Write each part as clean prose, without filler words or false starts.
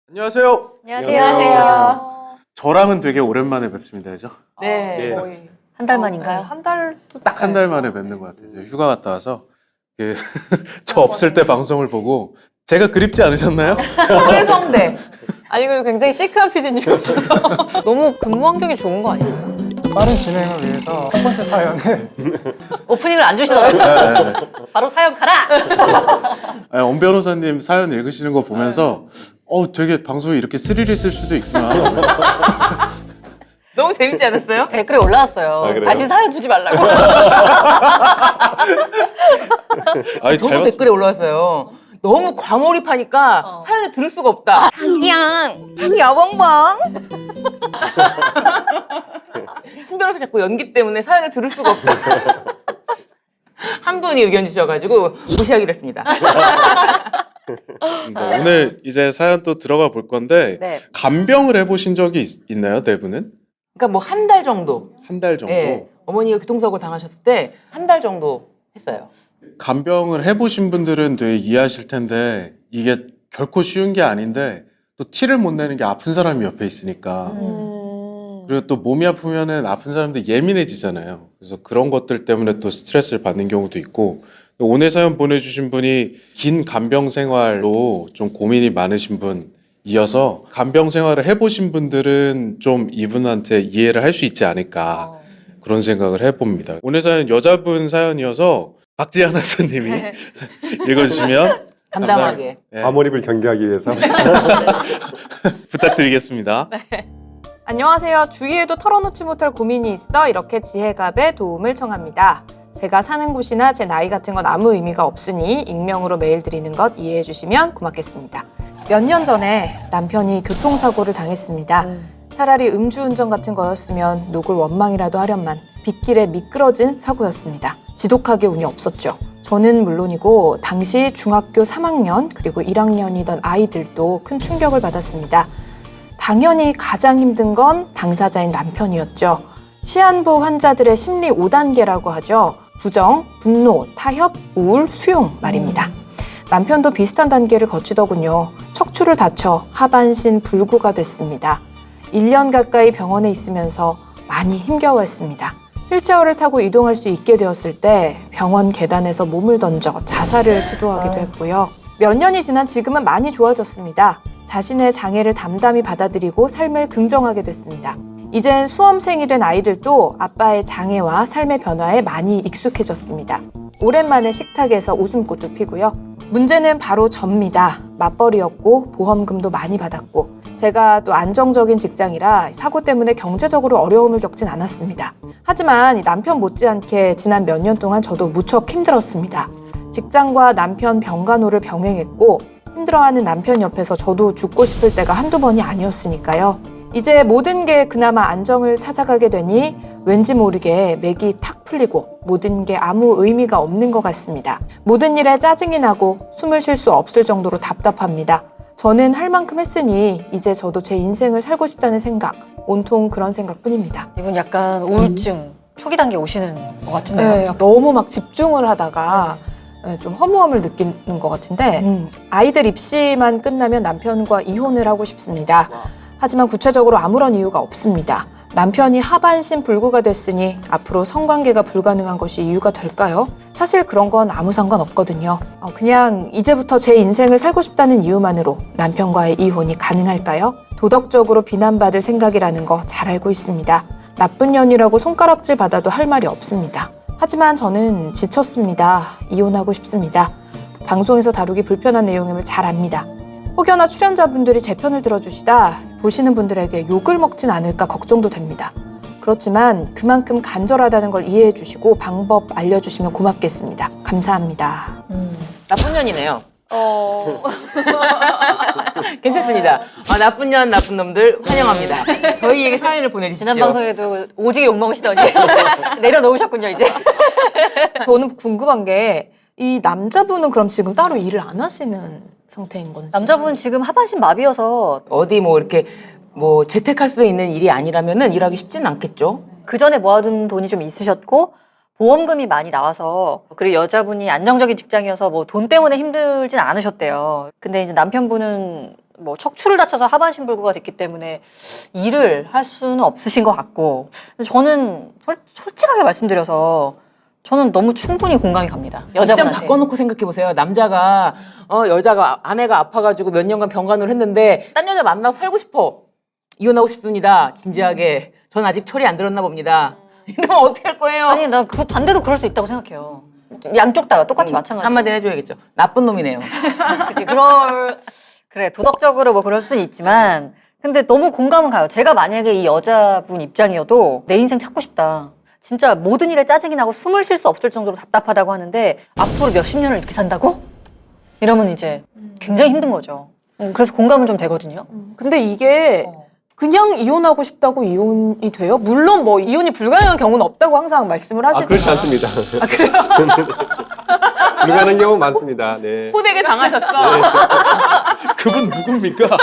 안녕하세요. 안녕하세요. 저랑은 되게 오랜만에 뵙습니다, 그죠? 네, 예. 거의 한 달 만인가요? 한 달도 딱 한 달 만에 뵙는 것 같아요. 휴가 갔다 와서 저 없을 때 방송을 보고 제가 그립지 않으셨나요? 성대. 아니 그리고 굉장히 시크한 PD님이셔서 너무 근무 환경이 좋은 거 아닌가요? 빠른 진행을 위해서 첫 번째 사연을 오프닝을 안 주시더라고요. 네. 바로 사연 가라! 아니, 엄 변호사님 사연 읽으시는 거 보면서 되게 방송에 이렇게 스릴 있을 수도 있구나. 너무 재밌지 않았어요? 댓글에 올라왔어요. 아, 그래요? 다시 사연 주지 말라고. 아니, 저도 댓글에 올라왔어요. 너무 과몰입하니까 사연을 들을 수가 없다. 여봉봉. 신 변호사 자꾸 연기 때문에 사연을 들을 수가 없다. 한 분이 의견 주셔가지고 무시하기로 했습니다. 오늘 이제 사연 또 들어가 볼 건데 네. 간병을 해보신 적이 있나요, 네 분은? 그러니까 뭐 한 달 정도. 한 달 정도? 예, 어머니가 교통사고 당하셨을 때 한 달 정도 했어요. 간병을 해보신 분들은 되게 이해하실 텐데 이게 결코 쉬운 게 아닌데 또 티를 못 내는 게 아픈 사람이 옆에 있으니까 그리고 또 몸이 아프면은 아픈 사람들 예민해지잖아요. 그래서 그런 것들 때문에 또 스트레스를 받는 경우도 있고 오늘 사연 보내주신 분이 긴 간병 생활로 좀 고민이 많으신 분이어서 간병 생활을 해보신 분들은 좀 이분한테 이해를 할 수 있지 않을까 그런 생각을 해봅니다. 오늘 사연 여자분 사연이어서 박지현 아나운서님이 읽어주시면 담담하게. 네, 과몰입을 경계하기 위해서 부탁드리겠습니다. 안녕하세요. 주위에도 털어놓지 못할 고민이 있어 이렇게 지혜갑의 도움을 청합니다. 제가 사는 곳이나 제 나이 같은 건 아무 의미가 없으니 익명으로 메일 드리는 것 이해해 주시면 고맙겠습니다. 몇 년 전에 남편이 교통사고를 당했습니다. 차라리 음주운전 같은 거였으면 누굴 원망이라도 하련만 빗길에 미끄러진 사고였습니다. 지독하게 운이 없었죠. 저는 물론이고 당시 중학교 3학년 그리고 1학년이던 아이들도 큰 충격을 받았습니다. 당연히 가장 힘든 건 당사자인 남편이었죠. 시한부 환자들의 심리 5단계라고 하죠. 부정, 분노, 타협, 우울, 수용 말입니다. 남편도 비슷한 단계를 거치더군요. 척추를 다쳐 하반신 불구가 됐습니다. 1년 가까이 병원에 있으면서 많이 힘겨워했습니다. 휠체어를 타고 이동할 수 있게 되었을 때 병원 계단에서 몸을 던져 자살을 시도하기도 했고요. 몇 년이 지난 지금은 많이 좋아졌습니다. 자신의 장애를 담담히 받아들이고 삶을 긍정하게 됐습니다. 이젠 수험생이 된 아이들도 아빠의 장애와 삶의 변화에 많이 익숙해졌습니다. 오랜만에 식탁에서 웃음꽃도 피고요. 문제는 바로 접니다. 맞벌이였고 보험금도 많이 받았고 제가 또 안정적인 직장이라 사고 때문에 경제적으로 어려움을 겪진 않았습니다. 하지만 남편 못지않게 지난 몇 년 동안 저도 무척 힘들었습니다. 직장과 남편 병간호를 병행했고 힘들어하는 남편 옆에서 저도 죽고 싶을 때가 한두 번이 아니었으니까요. 이제 모든 게 그나마 안정을 찾아가게 되니 왠지 모르게 맥이 탁 풀리고 모든 게 아무 의미가 없는 것 같습니다. 모든 일에 짜증이 나고 숨을 쉴 수 없을 정도로 답답합니다. 저는 할 만큼 했으니 이제 저도 제 인생을 살고 싶다는 생각, 온통 그런 생각뿐입니다. 이분 약간 우울증 초기 단계 오시는 것 같은데요. 네, 너무 막 집중을 하다가 좀 허무함을 느끼는 것 같은데 아이들 입시만 끝나면 남편과 이혼을 하고 싶습니다. 하지만 구체적으로 아무런 이유가 없습니다. 남편이 하반신 불구가 됐으니 앞으로 성관계가 불가능한 것이 이유가 될까요? 사실 그런 건 아무 상관없거든요. 그냥 이제부터 제 인생을 살고 싶다는 이유만으로 남편과의 이혼이 가능할까요? 도덕적으로 비난받을 생각이라는 거 잘 알고 있습니다. 나쁜 년이라고 손가락질 받아도 할 말이 없습니다. 하지만 저는 지쳤습니다. 이혼하고 싶습니다. 방송에서 다루기 불편한 내용임을 잘 압니다. 혹여나 출연자분들이 제 편을 들어주시다 보시는 분들에게 욕을 먹진 않을까 걱정도 됩니다. 그렇지만 그만큼 간절하다는 걸 이해해 주시고 방법 알려주시면 고맙겠습니다. 감사합니다. 나쁜 년이네요. 괜찮습니다. 나쁜 년, 나쁜 놈들 환영합니다. 저희에게 사연을 보내주십시오. 지난 방송에도 오지게 욕먹으시더니 내려놓으셨군요, 이제. 저는 궁금한 게 이 남자분은 그럼 지금 따로 일을 안 하시는 상태인 건지. 남자분 지금 하반신 마비여서 어디 뭐 이렇게 뭐 재택할 수 있는 일이 아니라면은 일하기 쉽지는 않겠죠. 그 전에 모아둔 돈이 좀 있으셨고 보험금이 많이 나와서 그리고 여자분이 안정적인 직장이어서 뭐 돈 때문에 힘들진 않으셨대요. 근데 이제 남편분은 뭐 척추를 다쳐서 하반신 불구가 됐기 때문에 일을 할 수는 없으신 것 같고 근데 저는 솔직하게 말씀드려서 저는 너무 충분히 공감이 갑니다. 입장 여자분한테. 바꿔놓고 생각해보세요. 남자가 여자가 아내가 아파가지고 몇 년간 병간호를 했는데 딴 여자 만나고 살고 싶어. 이혼하고 싶습니다. 진지하게. 전 아직 철이 안 들었나 봅니다. 이러면 어떻게 할 거예요? 아니 나 그 반대도 그럴 수 있다고 생각해요. 양쪽 다 똑같이 마찬가지. 한마디는 해줘야겠죠. 나쁜 놈이네요. 그치, 그래, 도덕적으로 뭐 그럴 수는 있지만, 근데 너무 공감은 가요. 제가 만약에 이 여자분 입장이어도 내 인생 찾고 싶다. 진짜 모든 일에 짜증이 나고 숨을 쉴 수 없을 정도로 답답하다고 하는데, 앞으로 몇십 년을 이렇게 산다고? 이러면 이제 굉장히 힘든 거죠. 그래서 공감은 좀 되거든요. 근데 이게 그냥 이혼하고 싶다고 이혼이 돼요? 물론 뭐 이혼이 불가능한 경우는 없다고 항상 말씀을 하시지만 그렇지 않습니다. 불가능한 경우 많습니다. 네. 호되게 당하셨어. 그분 누굽니까?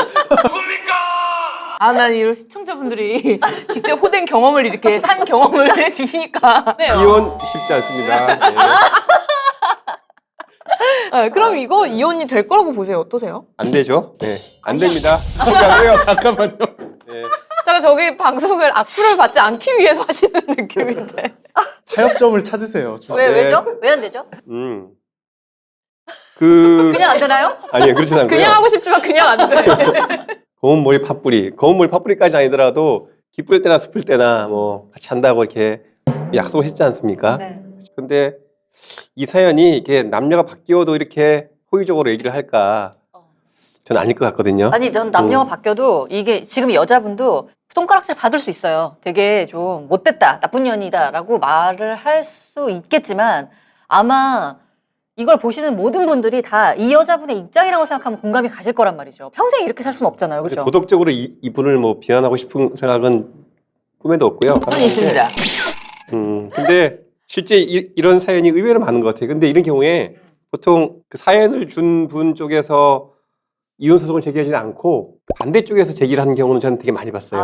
아, 난 이런 시청자분들이 직접 호된 경험을 이렇게 산 경험을 해주시니까. 이혼 쉽지 않습니다. 네. 그럼 이거 이혼이 될 거라고 보세요. 어떠세요? 안 되죠? 네. 안 됩니다. 포기하세요. 잠깐만요. 네. 제가 저기 방송을 악플을 받지 않기 위해서 하시는 느낌인데 타협점을 찾으세요. 왜죠? 왜 안 되죠? 그냥 안 되나요? 아니요, 그렇진 않고요. 그냥 하고 싶지만 그냥 안 돼. 고운 머리 팥뿌리. 고운 머리 팥뿌리까지 아니더라도 기쁠 때나 슬플 때나 뭐 같이 한다고 이렇게 약속을 했지 않습니까? 네. 근데 이 사연이 이렇게 남녀가 바뀌어도 이렇게 호의적으로 얘기를 할까? 저는 아닐 것 같거든요. 아니, 전 남녀가 바뀌어도 이게 지금 여자분도 손가락질 받을 수 있어요. 되게 좀 못됐다, 나쁜 년이다라고 말을 할 수 있겠지만 아마 이걸 보시는 모든 분들이 다 이 여자분의 입장이라고 생각하면 공감이 가실 거란 말이죠. 평생 이렇게 살 수는 없잖아요. 그렇죠? 도덕적으로 이분을 뭐 비난하고 싶은 생각은 꿈에도 없고요. 저는 있습니다. 근데 실제 이런 사연이 의외로 많은 것 같아요. 근데 이런 경우에 보통 그 사연을 준 분 쪽에서 이혼 소송을 제기하지 않고 반대쪽에서 제기를 하는 경우는 저는 되게 많이 봤어요.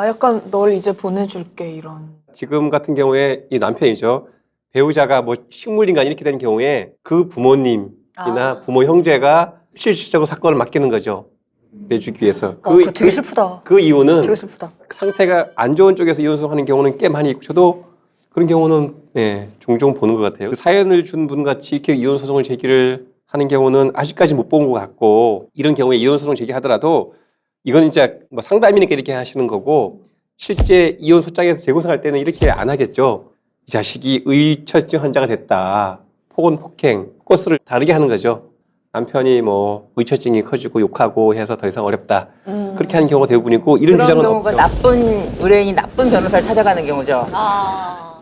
약간 널 이제 보내줄게 이런. 지금 같은 경우에 이 남편이죠. 배우자가 뭐 식물인간 이렇게 되는 경우에 그 부모님이나 부모 형제가 실질적으로 사건을 맡기는 거죠. 내주기 위해서. 그거 되게 슬프다. 그 이유는 되게 슬프다. 상태가 안 좋은 쪽에서 이혼 소송하는 경우는 꽤 많이 있고 저도 그런 경우는 종종 보는 것 같아요. 그 사연을 준 분 같이 이렇게 이혼 소송을 제기를 하는 경우는 아직까지 못 본 것 같고 이런 경우에 이혼 소송 제기하더라도 이건 이제 뭐 상담이니까 이렇게 하시는 거고 실제 이혼 소장에서 재구성할 때는 이렇게 안 하겠죠. 이 자식이 의처증 환자가 됐다. 혹은 폭행, 코스를 다르게 하는 거죠. 남편이 뭐 의처증이 커지고 욕하고 해서 더 이상 어렵다. 그렇게 하는 경우가 대부분이고 이런 그런 주장은 경우가 없죠. 나쁜 의뢰인이 나쁜 변호사를 찾아가는 경우죠.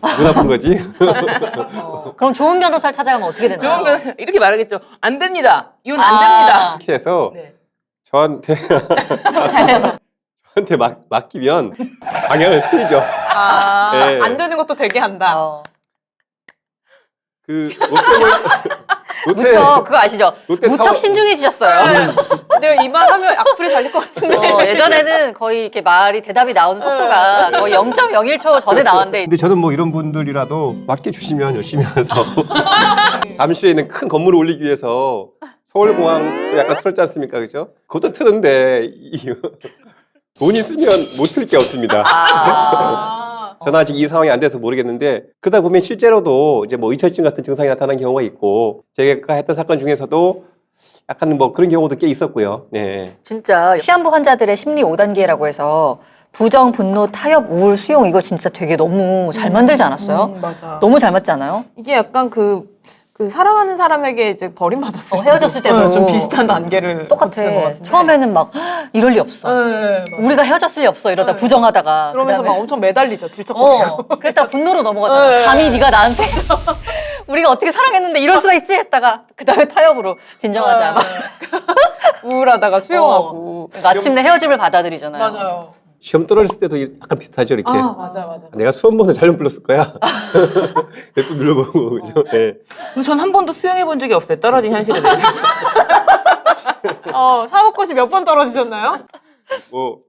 누구 나쁜 거지? 그럼 좋은 변호사를 찾아가면 어떻게 되나요? 좋은 변호사 이렇게 말하겠죠. 안 됩니다. 이혼 안 됩니다. 이렇게 해서 네. 저한테 맡기면 방향을 틀죠. 네. 안 되는 것도 되게 한다. 그 무척 그거 아시죠? 롯데 무척 타워- 신중해지셨어요. 근데 이 말 하면 악플이 달릴 것 같은데. 예전에는 거의 이렇게 말이 대답이 나오는 속도가 거의 0.01초 전에 나왔는데 근데 저는 뭐 이런 분들이라도 맡겨주시면 열심히 해서 잠실에 있는 큰 건물을 올리기 위해서 서울공항 약간 틀었지 않습니까? 그죠? 그것도 트는데 돈 있으면 못 틀 게 없습니다. 저는 아직 이 상황이 안 돼서 모르겠는데 그러다 보면 실제로도 이제 뭐 의처증 같은 증상이 나타나는 경우가 있고 제가 했던 사건 중에서도 약간 뭐 그런 경우도 꽤 있었고요. 네. 진짜 시한부 환자들의 심리 5단계라고 해서 부정, 분노, 타협, 우울, 수용 이거 진짜 되게 너무 잘 만들지 않았어요? 맞아. 너무 잘 맞지 않아요? 이게 약간 그 사랑하는 사람에게 이제 버림받았을 때 헤어졌을 때도 좀 비슷한 단계를 똑같아. 거치는 것 같은데. 처음에는 막 이럴 리 없어. 맞아. 우리가 헤어졌을 리 없어 이러다 네. 부정하다가 그러면서 그다음에 막 엄청 매달리죠. 질척거리고. 그랬다가 분노로 넘어가잖아. 네. 감히 네가 나한테 우리가 어떻게 사랑했는데 이럴 수가 있지 했다가 그다음에 타협으로 진정하자. 막. 우울하다가 수용하고. 마침내 헤어짐을 받아들이잖아요. 맞아요. 시험 떨어졌을 때도 약간 비슷하죠, 이렇게. 맞아. 내가 수험 번호 잘못 불렀을 거야. 몇 번 눌러보고, 그죠? 네. 전 한 번도 수용해 본 적이 없어요. 떨어진 현실에 대해서. 사법고시 몇 번 떨어지셨나요? 뭐,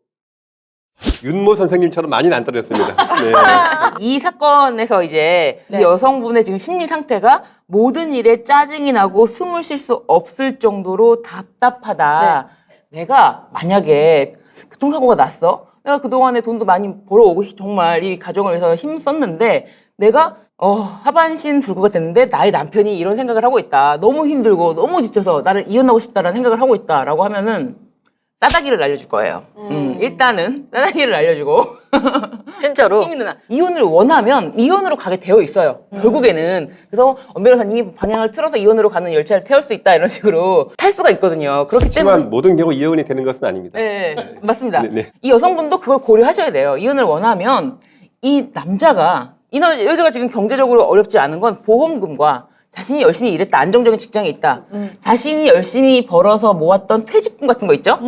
윤모 선생님처럼 많이는 안 떨어졌습니다. 네. 이 사건에서 이제 이 여성분의 지금 심리 상태가 모든 일에 짜증이 나고 숨을 쉴 수 없을 정도로 답답하다. 내가 만약에 교통사고가 났어. 내가 그동안에 돈도 많이 벌어오고 정말 이 가정을 위해서 힘썼는데 내가 하반신 불구가 됐는데 나의 남편이 이런 생각을 하고 있다. 너무 힘들고 너무 지쳐서 나를 이혼하고 싶다라는 생각을 하고 있다라고 하면은 싸다기를 알려줄 거예요. 일단은 싸다기를 알려주고 진짜로. 혜미 누나 이혼을 원하면 이혼으로 가게 되어 있어요. 결국에는 그래서 엄 변호사님이 방향을 틀어서 이혼으로 가는 열차를 태울 수 있다 이런 식으로 탈 수가 있거든요. 그렇기 때문에 하지만 모든 경우 이혼이 되는 것은 아닙니다. 네, 맞습니다. 네, 네. 이 여성분도 그걸 고려하셔야 돼요. 이혼을 원하면 이 남자가 이 여자가 지금 경제적으로 어렵지 않은 건 보험금과 자신이 열심히 일했다, 안정적인 직장에 있다. 자신이 열심히 벌어서 모았던 퇴직금 같은 거 있죠?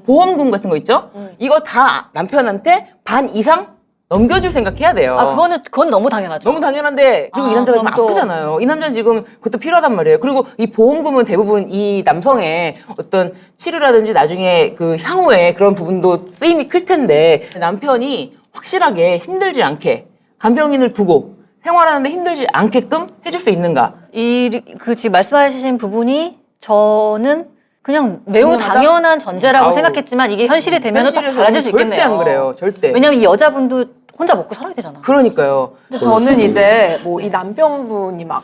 보험금 같은 거 있죠? 이거 다 남편한테 반 이상 넘겨줄 생각해야 돼요. 아, 그건 너무 당연하죠. 너무 당연한데 그리고 이 남자가 지금 그럼 또- 아프잖아요. 이 남자는 지금 그것도 필요하단 말이에요. 그리고 이 보험금은 대부분 이 남성의 어떤 치료라든지 나중에 그 향후에 그런 부분도 쓰임이 클 텐데 남편이 확실하게 힘들지 않게 간병인을 두고 생활하는데 힘들지 않게끔 해줄 수 있는가? 지금 말씀하신 부분이 저는 그냥 매우 당연하다? 당연한 전제라고 아우. 생각했지만 이게 현실이 되면 또 현실에서는 달라질 수 있겠네요. 절대 안 그래요. 절대. 왜냐면 이 여자분도 혼자 먹고 살아야 되잖아. 그러니까요. 근데 저는 이제 뭐 이 남편분이 막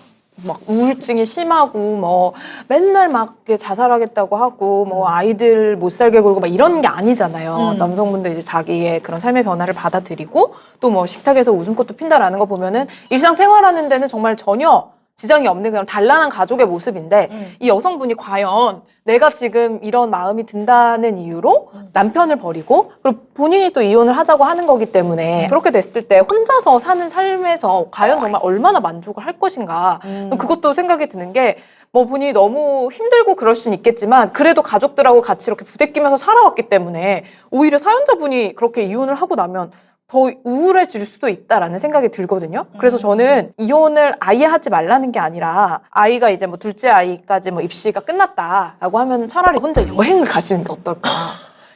우울증이 심하고 뭐 맨날 막 이렇게 자살하겠다고 하고 뭐 아이들 못 살게 굴고 막 이런 게 아니잖아요. 남성분도 이제 자기의 그런 삶의 변화를 받아들이고 또 뭐 식탁에서 웃음꽃도 핀다라는 거 보면은 일상생활하는 데는 정말 전혀 지장이 없는 그런 단란한 가족의 모습인데 이 여성분이 과연 내가 지금 이런 마음이 든다는 이유로 남편을 버리고 그리고 본인이 또 이혼을 하자고 하는 거기 때문에 그렇게 됐을 때 혼자서 사는 삶에서 과연 정말 얼마나 만족을 할 것인가 그것도 생각이 드는 게 뭐 본인이 너무 힘들고 그럴 수는 있겠지만 그래도 가족들하고 같이 이렇게 부대끼면서 살아왔기 때문에 오히려 사연자분이 그렇게 이혼을 하고 나면 더 우울해질 수도 있다라는 생각이 들거든요. 그래서 저는 이혼을 아예 하지 말라는 게 아니라 아이가 이제 뭐 둘째 아이까지 뭐 입시가 끝났다라고 하면 차라리 혼자 여행을 가시는 게 어떨까.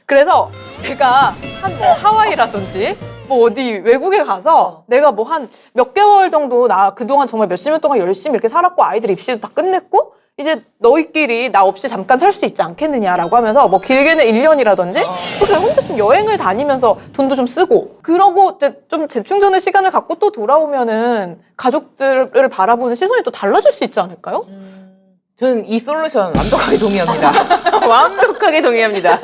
그래서 내가 한 뭐 하와이라든지 뭐 어디 외국에 가서 내가 뭐 한 몇 개월 정도 나 그동안 정말 몇십 년 동안 열심히 이렇게 살았고 아이들 입시도 다 끝냈고 이제 너희끼리 나 없이 잠깐 살 수 있지 않겠느냐라고 하면서 뭐 길게는 1년이라든지 그렇게 혼자 좀 여행을 다니면서 돈도 좀 쓰고 그러고 이제 좀 재충전의 시간을 갖고 또 돌아오면은 가족들을 바라보는 시선이 또 달라질 수 있지 않을까요? 저는 이 솔루션 완벽하게 동의합니다. 완벽하게 동의합니다.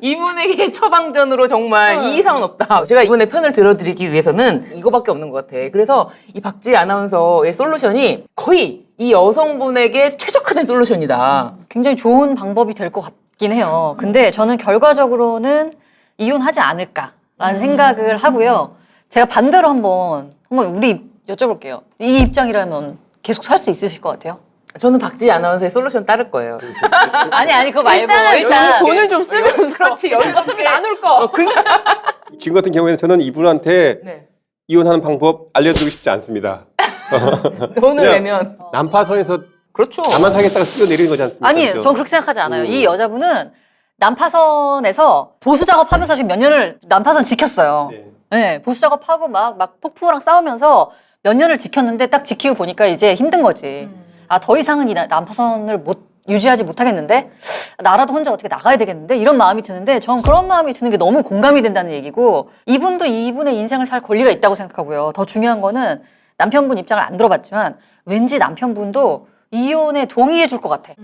이분에게 처방전으로 정말 이 이상은 없다. 제가 이분의 편을 들어드리기 위해서는 이거밖에 없는 것 같아. 그래서 이 박지 아나운서의 솔루션이 거의 이 여성분에게 최적화된 솔루션이다. 굉장히 좋은 방법이 될 것 같긴 해요. 근데 저는 결과적으로는 이혼하지 않을까라는 생각을 하고요. 제가 반대로 한번 우리 여쭤볼게요. 이 입장이라면 계속 살 수 있으실 것 같아요? 저는 박지 아나운서의 솔루션 따를 거예요. 아니 그거 말고 일단 돈을 좀 쓰면서 그렇지. 여기서 어차피 나눌 거. 지금 같은 경우에는 저는 이분한테 네. 이혼하는 방법 알려드리고 싶지 않습니다. 돈을 그냥- 내면 난파선에서 그렇죠. 나만 사겠다가 뛰어내리는 거지 않습니까? 아니, 그죠? 전 그렇게 생각하지 않아요. 이 여자분은 난파선에서 보수 작업하면서 지금 몇 년을 난파선 지켰어요. 네. 네, 보수 작업하고 막 폭풍우랑 싸우면서 몇 년을 지켰는데 딱 지키고 보니까 이제 힘든 거지. 아, 더 이상은 이 난파선을 유지하지 못하겠는데? 나라도 혼자 어떻게 나가야 되겠는데? 이런 마음이 드는데 전 그런 마음이 드는 게 너무 공감이 된다는 얘기고 이분도 이분의 인생을 살 권리가 있다고 생각하고요. 더 중요한 거는 남편분 입장을 안 들어봤지만 왠지 남편분도 이혼에 동의해 줄 것 같아.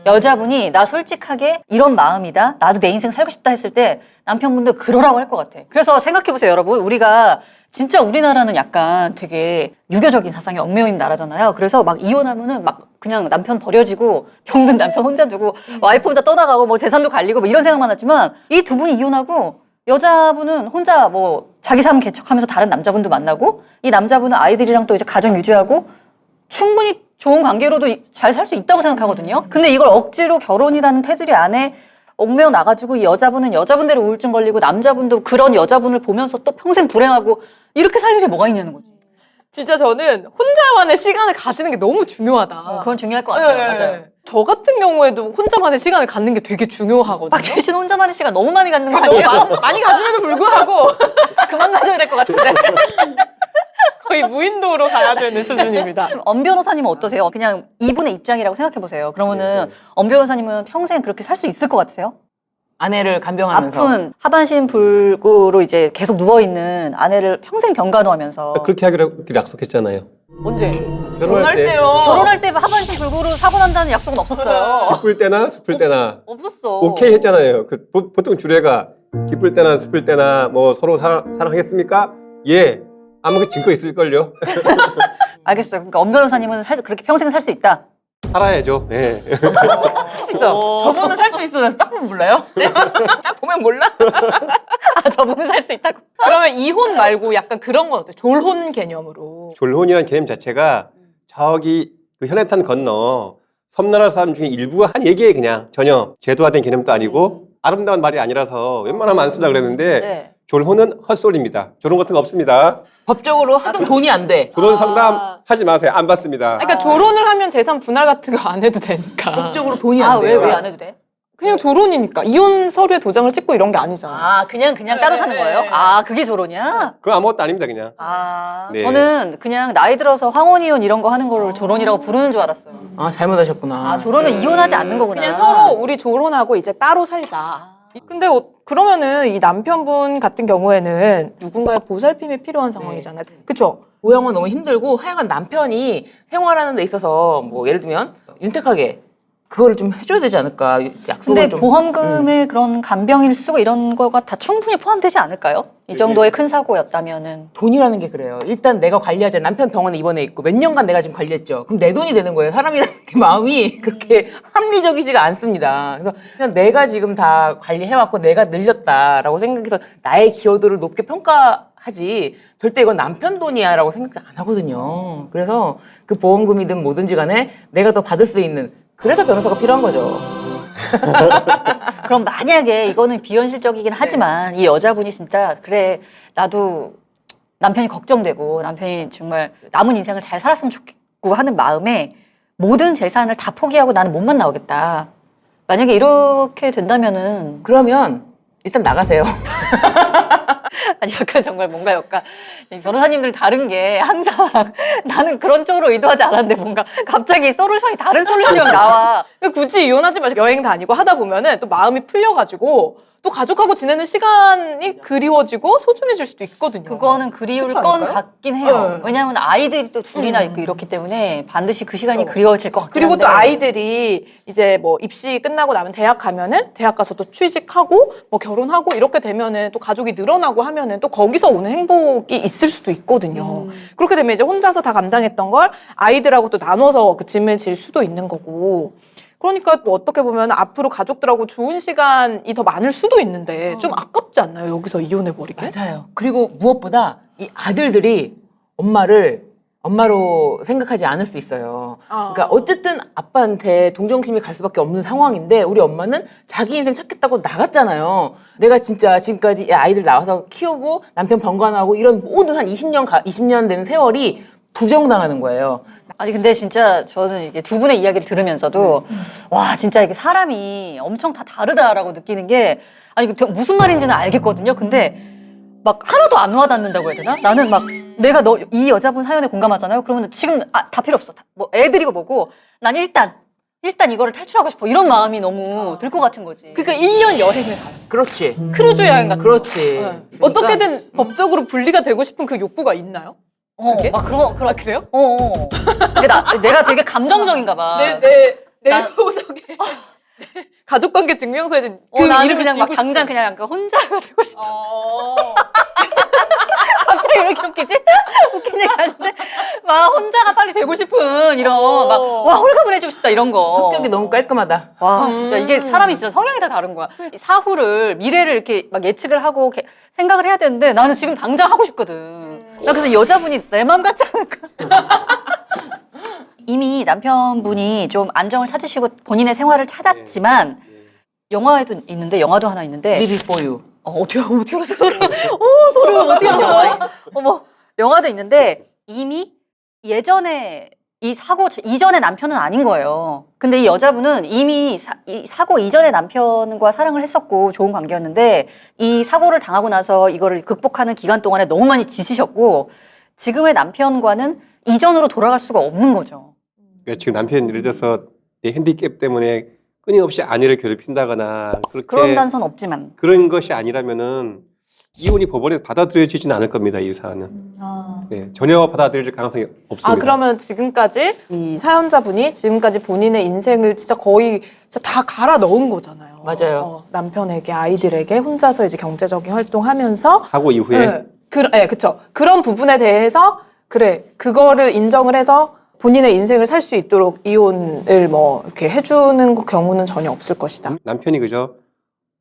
여자분이 나 솔직하게 이런 마음이다. 나도 내 인생 살고 싶다 했을 때 남편분도 그러라고 할 것 같아. 그래서 생각해보세요, 여러분. 우리가 진짜 우리나라는 약간 되게 유교적인 사상이 얽매여 있는 나라잖아요. 그래서 막 이혼하면은 막 그냥 남편 버려지고 병든 남편 혼자 두고 와이프 혼자 떠나가고 뭐 재산도 갈리고 뭐 이런 생각만 하지만 이 두 분이 이혼하고 여자분은 혼자 뭐 자기 삶 개척하면서 다른 남자분도 만나고 이 남자분은 아이들이랑 또 이제 가정 유지하고 충분히 좋은 관계로도 잘 살 수 있다고 생각하거든요. 근데 이걸 억지로 결혼이라는 테두리 안에 얽매여 나가지고 이 여자분은 여자분대로 우울증 걸리고 남자분도 그런 여자분을 보면서 또 평생 불행하고 이렇게 살 일이 뭐가 있냐는 거지. 진짜 저는 혼자만의 시간을 가지는 게 너무 중요하다. 그건 중요할 것 같아요. 네. 맞아요. 저 같은 경우에도 혼자만의 시간을 갖는 게 되게 중요하거든요. 박재희 씨는 혼자만의 시간 너무 많이 갖는 거 너무 아니에요? 많이 가짐에도 불구하고 그만 가져야 될 것 같은데. 거의 무인도로 가야 되는 수준입니다. 엄 변호사님은 어떠세요? 그냥 이분의 입장이라고 생각해 보세요. 그러면은 엄 변호사님은 평생 그렇게 살 수 있을 것 같으세요? 아내를 간병하면서. 아픈 하반신 불구로 이제 계속 누워 있는 아내를 평생 병간호하면서 그렇게 하기로 약속했잖아요. 언제 결혼할 때요. 결혼할 때 하반신 불구로 사고 난다는 약속은 없었어요. 기쁠 때나 슬플 때나 없었어. 오케이 했잖아요. 보통 주례가 기쁠 때나 슬플 때나 뭐 서로 사랑하겠습니까? 예. 아마 그 증거 있을걸요. 알겠어요. 그러니까 엄 변호사님은 그렇게 평생 살 수 있다. 살아야죠. 예. 할 수 있어. 저분은 살 수 있어. 딱 보면 몰라요? 딱 보면 몰라? 아, 저분은 살 수 있다고. 그러면 이혼 말고 약간 그런 건 어때요? 졸혼 개념으로. 졸혼이라는 개념 자체가 저기 그 현해탄 건너 섬나라 사람 중에 일부가 한 얘기에 그냥 전혀 제도화된 개념도 아니고 아름다운 말이 아니라서 웬만하면 안 쓰려고 그랬는데 네. 졸혼은 헛소리입니다. 졸혼 같은 거 없습니다. 법적으로 하등 돈이 안 돼. 졸혼 상담 하지 마세요. 안 받습니다. 그러니까 졸혼을 하면 재산 분할 같은 거 안 해도 되니까. 법적으로 돈이 아, 안 왜 돼요. 왜 안 해도 돼? 그냥 졸혼이니까. 이혼 서류에 도장을 찍고 이런 게 아니잖아. 아, 그냥 따로 사는 거예요? 아, 그게 졸혼이야? 그거 아무것도 아닙니다. 그냥. 아, 네. 저는 그냥 나이 들어서 황혼이혼 이런 거 하는 거를 졸혼이라고 부르는 줄 알았어요. 아, 잘못하셨구나. 아, 졸혼은 이혼하지 않는 거구나. 그냥 서로 우리 졸혼하고 이제 따로 살자. 근데 그러면은 이 남편분 같은 경우에는 누군가의 보살핌이 필요한 상황이잖아요. 그쵸? 모양은 너무 힘들고 하여간 남편이 생활하는 데 있어서 뭐 예를 들면 윤택하게 그거를 좀 해줘야 되지 않을까. 약속을 근데 좀. 보험금에 그런 간병인을 쓰고 이런 거가 다 충분히 포함되지 않을까요? 이 정도의 큰 사고였다면은. 돈이라는 게 그래요. 일단 내가 관리하자. 남편 병원에 입원해 있고 몇 년간 내가 지금 관리했죠. 그럼 내 돈이 되는 거예요. 사람이라는 게 마음이 그렇게 합리적이지가 않습니다. 그래서 그냥 내가 지금 다 관리해왔고 내가 늘렸다라고 생각해서 나의 기여도를 높게 평가하지 절대 이건 남편 돈이야라고 생각 안 하거든요. 그래서 그 보험금이든 뭐든지 간에 내가 더 받을 수 있는 그래서 변호사가 필요한 거죠. 그럼 만약에 이거는 비현실적이긴 하지만 이 여자분이 진짜 그래 나도 남편이 걱정되고 남편이 정말 남은 인생을 잘 살았으면 좋겠고 하는 마음에 모든 재산을 다 포기하고 나는 몸만 나오겠다. 만약에 이렇게 된다면은 그러면 일단 나가세요. 아니 약간 정말 뭔가 약간 이 변호사님들 다른 게 항상 나는 그런 쪽으로 의도하지 않았는데 뭔가 갑자기 솔루션이 다른 솔루션이 나와. 그러니까 굳이 이혼하지 마시고 여행 다니고 하다 보면은 또 마음이 풀려가지고 또 가족하고 지내는 시간이 그리워지고 소중해질 수도 있거든요. 그거는 그리울 그렇지 건 않을까요? 같긴 해요. 네. 왜냐하면 아이들이 또 둘이나 있고 이렇기 때문에 반드시 그 시간이 그리워질 것 같긴 그리고 한데. 또 아이들이 이제 뭐 입시 끝나고 나면 대학 가면은 대학 가서 또 취직하고 뭐 결혼하고 이렇게 되면은 또 가족이 늘어나고 하면은 또 거기서 오는 행복이 있을 수도 있거든요. 그렇게 되면 이제 혼자서 다 감당했던 걸 아이들하고 또 나눠서 그 짐을 질 수도 있는 거고. 그러니까 또 어떻게 보면 앞으로 가족들하고 좋은 시간이 더 많을 수도 있는데 좀 아깝지 않나요? 여기서 이혼해버리게? 맞아요. 그리고 무엇보다 이 아들들이 엄마로 생각하지 않을 수 있어요. 그러니까 어쨌든 아빠한테 동정심이 갈 수밖에 없는 상황인데 우리 엄마는 자기 인생 찾겠다고 나갔잖아요. 내가 진짜 지금까지 아이들 나와서 키우고 남편 병간호하고 이런 모든 한 20년 된 세월이 부정당하는 거예요. 아니 근데 진짜 저는 이게 두 분의 이야기를 들으면서도 와 진짜 이게 사람이 엄청 다 다르다라고 느끼는 게 아니 무슨 말인지는 알겠거든요. 근데 막 하나도 안 와닿는다고 해야 되나? 나는 막 내가 이 여자분 사연에 공감하잖아요. 그러면 지금 다 필요 없어. 뭐 애들이고 뭐고 난 일단 이거를 탈출하고 싶어. 이런 마음이 너무 들 것 같은 거지. 그러니까 1년 여행을 가요. 그렇지. 크루즈 여행 같은 거. 그렇지. 네. 그러니까 어떻게든 법적으로 분리가 되고 싶은 그 욕구가 있나요? 그게? 막 그런 그래요? 근데 내가 되게 감정적인가 봐. 내 나- 후속에 가족관계 증명서에 그 나는 이름을 그냥 막 지우고 당장 싶은. 그냥 약간 혼자가 되고 싶어. 어. 갑자기 왜 이렇게 웃기지? 웃긴 얘기 아닌데 막 혼자가 빨리 되고 싶은 이런 막 와 홀가분해지고 싶다 이런 거. 성격이 너무 깔끔하다. 와 진짜 이게 사람이 진짜 성향이 다 다른 거야. 이 사후를 미래를 이렇게 막 예측을 하고 생각을 해야 되는데 나는 지금 당장 하고 싶거든. 나 그래서 이 여자분이 내 마음 같지 않을까? 이미 남편분이 좀 안정을 찾으시고 본인의 생활을 찾았지만 영화에도 있는데 영화도 하나 있는데 Live for you. 어떻게 알았어? 소름 어떻게 알았어? 어머 영화도 있는데 이미 예전에 이 사고 이전의 남편은 아닌 거예요. 근데 이 여자분은 이미 이 사고 이전의 남편과 사랑을 했었고 좋은 관계였는데 이 사고를 당하고 나서 이거를 극복하는 기간 동안에 너무 많이 지치셨고 지금의 남편과는 이전으로 돌아갈 수가 없는 거죠. 그러니까 지금 남편이 예를 들어서 내 핸디캡 때문에 끊임없이 아내를 괴롭힌다거나 그렇게 그런 단서는 없지만. 그런 것이 아니라면은 이혼이 법원에 받아들여지지는 않을 겁니다. 이 사안은. 네, 전혀 받아들일 가능성이 없습니다. 아, 그러면 지금까지 이 사연자분이 지금까지 본인의 인생을 진짜 거의 진짜 다 갈아 넣은 거잖아요. 맞아요. 남편에게, 아이들에게 혼자서 이제 경제적인 활동하면서 사고 이후에 그쵸. 그런 부분에 대해서 그래, 그거를 인정을 해서 본인의 인생을 살 수 있도록 이혼을 뭐 이렇게 해주는 경우는 전혀 없을 것이다. 남편이 그죠?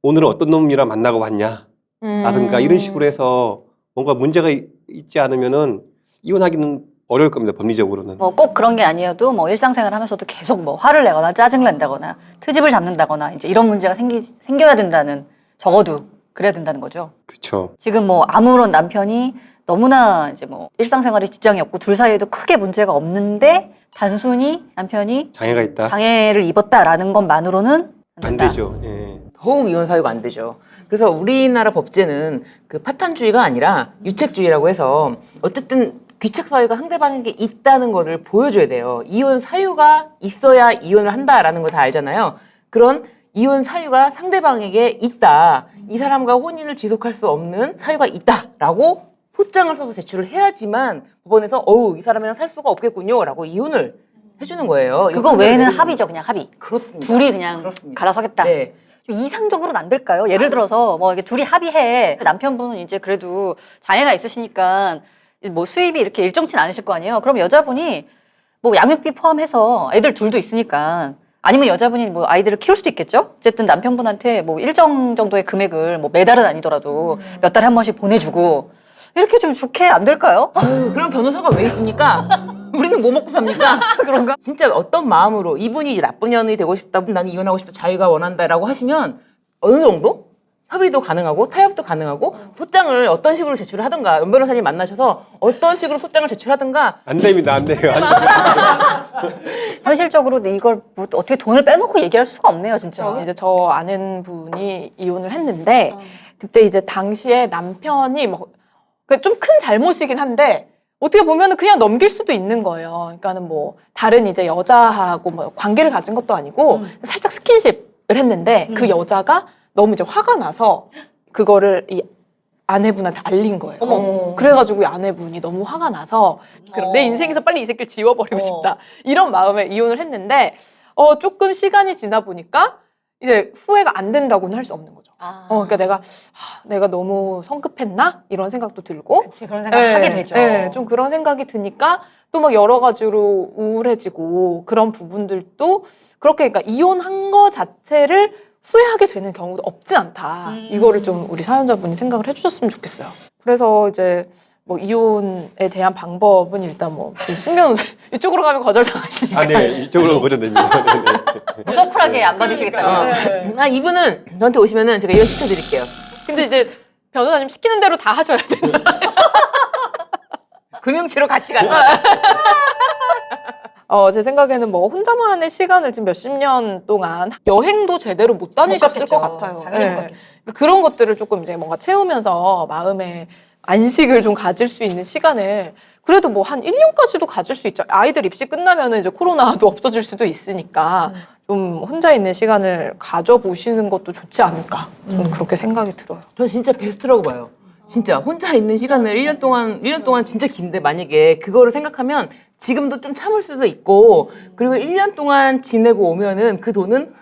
오늘은 어떤 놈이랑 만나고 왔냐? 라든가 이런 식으로 해서 뭔가 문제가 있지 않으면은 이혼하기는 어려울 겁니다. 법리적으로는. 뭐 꼭 그런 게 아니어도 뭐 일상생활 하면서도 계속 뭐 화를 내거나 짜증을 낸다거나 트집을 잡는다거나 이제 이런 문제가 생겨야 된다는, 적어도 그래야 된다는 거죠. 그렇죠. 지금 뭐 아무런 남편이 너무나 이제 뭐 일상생활에 지장이 없고 둘 사이에도 크게 문제가 없는데 단순히 남편이 장애가 있다. 장애를 입었다라는 것만으로는 안 안 된다. 되죠. 예. 더욱 이혼 사유가 안 되죠. 그래서 우리나라 법제는 그 파탄주의가 아니라 유책주의라고 해서 어쨌든 귀책 사유가 상대방에게 있다는 것을 보여줘야 돼요. 이혼 사유가 있어야 이혼을 한다라는 거 다 알잖아요. 그런 이혼 사유가 상대방에게 있다. 이 사람과 혼인을 지속할 수 없는 사유가 있다라고 소장을 써서 제출을 해야지만 법원에서 이 사람이랑 살 수가 없겠군요라고 이혼을 해주는 거예요. 그거 외에는 합의죠, 그냥 합의. 그렇습니다. 둘이 그냥 그렇습니다. 갈아서겠다. 네. 좀 이상적으로는 안 될까요? 예를 들어서 뭐 이게 둘이 합의해. 남편분은 이제 그래도 장애가 있으시니까 뭐 수입이 이렇게 일정치는 않으실 거 아니에요. 그럼 여자분이 뭐 양육비 포함해서 애들 둘도 있으니까, 아니면 여자분이 뭐 아이들을 키울 수도 있겠죠? 어쨌든 남편분한테 뭐 일정 정도의 금액을 뭐 매달은 아니더라도 몇 달에 한 번씩 보내주고 이렇게 좀 좋게 안 될까요? 그럼 변호사가 왜 있습니까? 우리는 뭐 먹고 삽니까? 그런가? 진짜 어떤 마음으로 이분이 이제 나쁜 년이 되고 싶다, 나는 이혼하고 싶다, 자기가 원한다라고 하시면 어느 정도 협의도 가능하고 타협도 가능하고 소장을 어떤 식으로 제출을 하든가, 연 변호사님 만나셔서 어떤 식으로 소장을 제출하든가. 안 됩니다. 안 돼요. 안 돼요. 현실적으로 이걸 뭐 어떻게 돈을 빼놓고 얘기할 수가 없네요, 진짜. 이제 저 아는 분이 이혼을 했는데 그때 이제 당시에 남편이 뭐 좀 큰 잘못이긴 한데 어떻게 보면은 그냥 넘길 수도 있는 거예요. 그러니까는 뭐 다른 이제 여자하고 뭐 관계를 가진 것도 아니고 살짝 스킨십을 했는데 그 여자가 너무 이제 화가 나서 그거를 이 아내분한테 알린 거예요. 어머. 그래가지고 이 아내분이 너무 화가 나서 그럼 내 인생에서 빨리 이 새끼를 지워버리고 싶다 이런 마음에 이혼을 했는데 조금 시간이 지나 보니까 이제 후회가 안 된다고는 할 수 없는 거죠. 그러니까 내가 너무 성급했나 이런 생각도 들고. 그치, 그런 생각 하게 되죠. 네, 좀 그런 생각이 드니까 또 막 여러 가지로 우울해지고 그런 부분들도 그렇게, 그러니까 이혼한 거 자체를 후회하게 되는 경우도 없진 않다. 이거를 좀 우리 사연자분이 생각을 해주셨으면 좋겠어요. 그래서 이제 뭐 이혼에 대한 방법은 일단 뭐 신변호사 이쪽으로 가면 거절당하시니까. 아, 네. 이쪽으로 거절됩니다. 네. 서쿨하게 안 받으시겠다고요? 이분은 저한테 오시면은 제가 이혼시켜 드릴게요. 근데 이제 변호사님 시키는 대로 다 하셔야 된다. 금융치료 같이 간다. 제 생각에는 뭐 혼자만의 시간을 지금 몇십 년 동안 여행도 제대로 못 다니셨을 갔겠죠. 것 같아요. 당연히 못 네. 갔겠죠. 그런 것들을 조금 이제 뭔가 채우면서 마음의 안식을 좀 가질 수 있는 시간을 그래도 뭐 한 1년까지도 가질 수 있죠. 아이들 입시 끝나면은 이제 코로나도 없어질 수도 있으니까 좀 혼자 있는 시간을 가져보시는 것도 좋지 않을까. 저는 그렇게 생각이 들어요. 전 진짜 베스트라고 봐요. 진짜 혼자 있는 시간을 1년 동안 진짜 긴데 만약에 그거를 생각하면 지금도 좀 참을 수도 있고, 그리고 1년 동안 지내고 오면은 그 돈은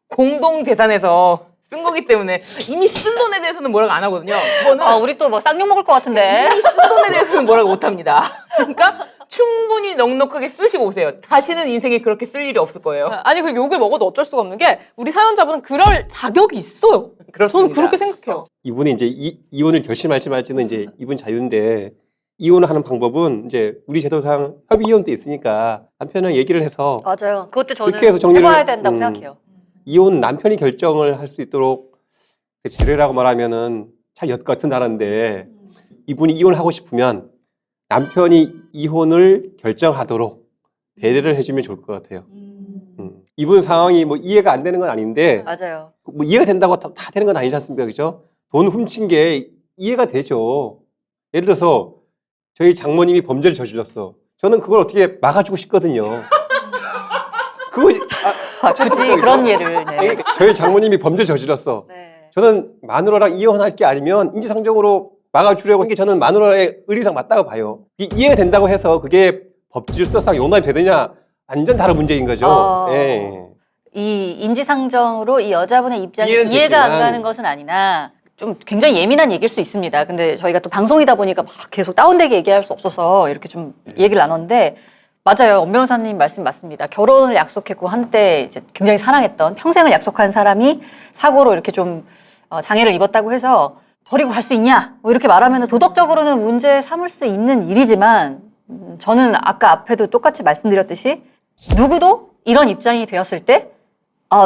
공동재산에서 쓴 거기 때문에 이미 쓴 돈에 대해서는 뭐라고 안 하거든요. 그거는 우리 또 뭐 쌍욕 먹을 것 같은데. 이미 쓴 돈에 대해서는 뭐라고 못 합니다. 그러니까 충분히 넉넉하게 쓰시고 오세요. 다시는 인생에 그렇게 쓸 일이 없을 거예요. 아니, 그리고 욕을 먹어도 어쩔 수가 없는 게 우리 사연자분은 그럴 자격이 있어요. 그렇습니다. 저는 그렇게 생각해요. 이분이 이제 이혼을 결심할지 말지는 이제 이분 자유인데, 이혼을 하는 방법은 이제 우리 제도상 협의 이혼도 있으니까 남편은 얘기를 해서 맞아요. 그것도 저는 그렇게 해서 정리를 해봐야 된다고 생각해요. 이혼 남편이 결정을 할 수 있도록, 지뢰라고 말하면은 참 엿 같은 나라인데, 이분이 이혼하고 싶으면 남편이 이혼을 결정하도록 배려를 해주면 좋을 것 같아요. 이분 상황이 뭐 이해가 안 되는 건 아닌데, 맞아요. 뭐 이해가 된다고 다 되는 건 아니지 않습니까? 그죠? 돈 훔친 게 이해가 되죠. 예를 들어서 저희 장모님이 범죄를 저질렀어. 저는 그걸 어떻게 막아주고 싶거든요. 그거 굳이 그런 예를. 네. 저희 장모님이 범죄 저질렀어. 네. 저는 마누라랑 이혼할 게 아니면 인지상정으로 막아주려고 한 게 저는 마누라의 의리상 맞다고 봐요. 이해가 된다고 해서 그게 법질서상 용납이 되느냐 완전 다른 문제인 거죠. 예. 이 인지상정으로 이 여자분의 입장이 이해는 이해가 안 되지만. 가는 것은 아니나 좀 굉장히 예민한 얘기일 수 있습니다. 근데 저희가 또 방송이다 보니까 막 계속 다운되게 얘기할 수 없어서 이렇게 좀 얘기를 나눴는데 맞아요. 엄 변호사님 말씀 맞습니다. 결혼을 약속했고 한때 이제 굉장히 사랑했던 평생을 약속한 사람이 사고로 이렇게 좀 장애를 입었다고 해서 버리고 갈 수 있냐? 뭐 이렇게 말하면 도덕적으로는 문제 삼을 수 있는 일이지만 저는 아까 앞에도 똑같이 말씀드렸듯이 누구도 이런 입장이 되었을 때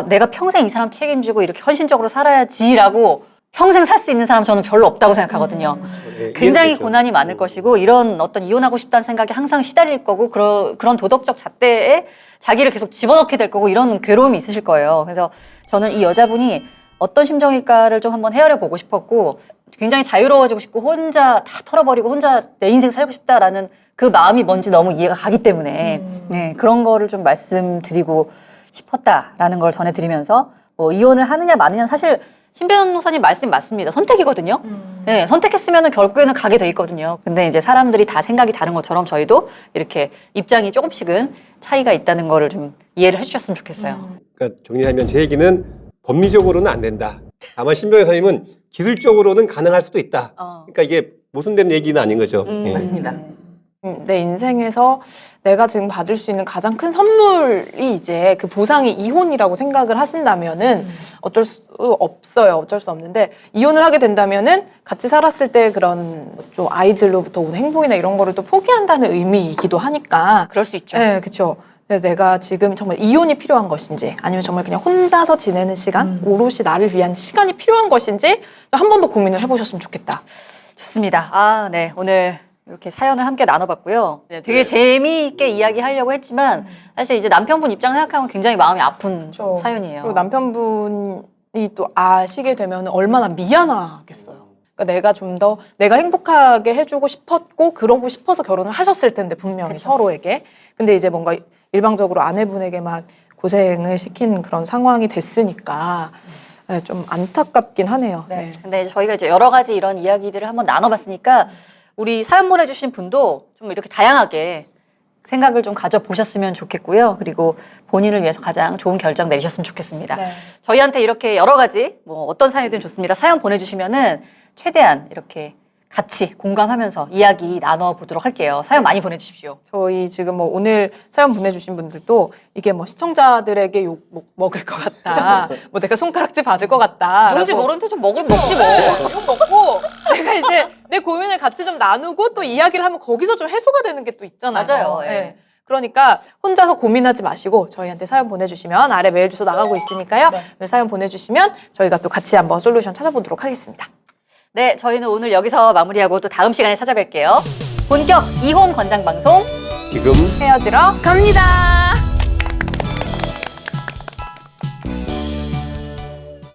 내가 평생 이 사람 책임지고 이렇게 헌신적으로 살아야지라고 평생 살 수 있는 사람 저는 별로 없다고 생각하거든요. 예, 굉장히 이해는 되죠. 고난이 많을 것이고 이런 어떤 이혼하고 싶다는 생각에 항상 시달릴 거고 그런 도덕적 잣대에 자기를 계속 집어넣게 될 거고 이런 괴로움이 있으실 거예요. 그래서 저는 이 여자분이 어떤 심정일까를 좀 한번 헤아려 보고 싶었고 굉장히 자유로워지고 싶고 혼자 다 털어버리고 혼자 내 인생 살고 싶다라는 그 마음이 뭔지 너무 이해가 가기 때문에 네, 그런 거를 좀 말씀드리고 싶었다라는 걸 전해드리면서 뭐 이혼을 하느냐 마느냐는 사실 신 변호사님 말씀 맞습니다. 선택이거든요. 네, 선택했으면 결국에는 가게 돼 있거든요. 근데 이제 사람들이 다 생각이 다른 것처럼 저희도 이렇게 입장이 조금씩은 차이가 있다는 거를 좀 이해를 해주셨으면 좋겠어요. 그러니까 정리하면 제 얘기는 법리적으로는 안 된다. 다만 신 변호사님은 기술적으로는 가능할 수도 있다. 그러니까 이게 모순된 얘기는 아닌 거죠. 예. 맞습니다. 내 인생에서 내가 지금 받을 수 있는 가장 큰 선물이 이제 그 보상이 이혼이라고 생각을 하신다면은 어쩔 수 없어요. 어쩔 수 없는데 이혼을 하게 된다면은 같이 살았을 때 그런 좀 아이들로부터 오는 행복이나 이런 거를 또 포기한다는 의미이기도 하니까. 그럴 수 있죠. 네, 그렇죠. 내가 지금 정말 이혼이 필요한 것인지 아니면 정말 그냥 혼자서 지내는 시간, 오롯이 나를 위한 시간이 필요한 것인지 한 번 더 고민을 해보셨으면 좋겠다. 좋습니다. 네. 오늘 이렇게 사연을 함께 나눠봤고요. 네, 되게 재미있게 이야기하려고 했지만 사실 이제 남편분 입장 생각하면 굉장히 마음이 아픈 그렇죠. 사연이에요. 그리고 남편분이 또 아시게 되면 얼마나 미안하겠어요. 그러니까 내가 좀 더 내가 행복하게 해주고 싶었고 그러고 싶어서 결혼을 하셨을 텐데 분명히 그쵸. 서로에게. 근데 이제 뭔가 일방적으로 아내분에게만 고생을 시킨 그런 상황이 됐으니까 네, 좀 안타깝긴 하네요. 네. 네. 근데 저희가 이제 여러 가지 이런 이야기들을 한번 나눠봤으니까 우리 사연 보내주신 분도 좀 이렇게 다양하게 생각을 좀 가져보셨으면 좋겠고요. 그리고 본인을 위해서 가장 좋은 결정 내리셨으면 좋겠습니다. 네. 저희한테 이렇게 여러 가지 뭐 어떤 사연이든 좋습니다. 사연 보내주시면은 최대한 이렇게 같이 공감하면서 이야기 나눠보도록 할게요. 사연 많이 보내주십시오. 저희 지금 뭐 오늘 사연 보내주신 분들도 이게 뭐 시청자들에게 욕 먹을 것 같다. 뭐 내가 손가락질 받을 것 같다. 누군지 라고. 모르는데 좀 먹지 뭐. 욕 먹고 내가 이제 내 고민을 같이 좀 나누고 또 이야기를 하면 거기서 좀 해소가 되는 게 또 있잖아요. 맞아요. 예. 네. 그러니까 혼자서 고민하지 마시고 저희한테 사연 보내주시면 아래 메일 주소 나가고 있으니까요. 네, 사연 보내주시면 저희가 또 같이 한번 솔루션 찾아보도록 하겠습니다. 네, 저희는 오늘 여기서 마무리하고 또 다음 시간에 찾아뵐게요. 본격 이혼 권장 방송 지금 헤어지러 갑니다.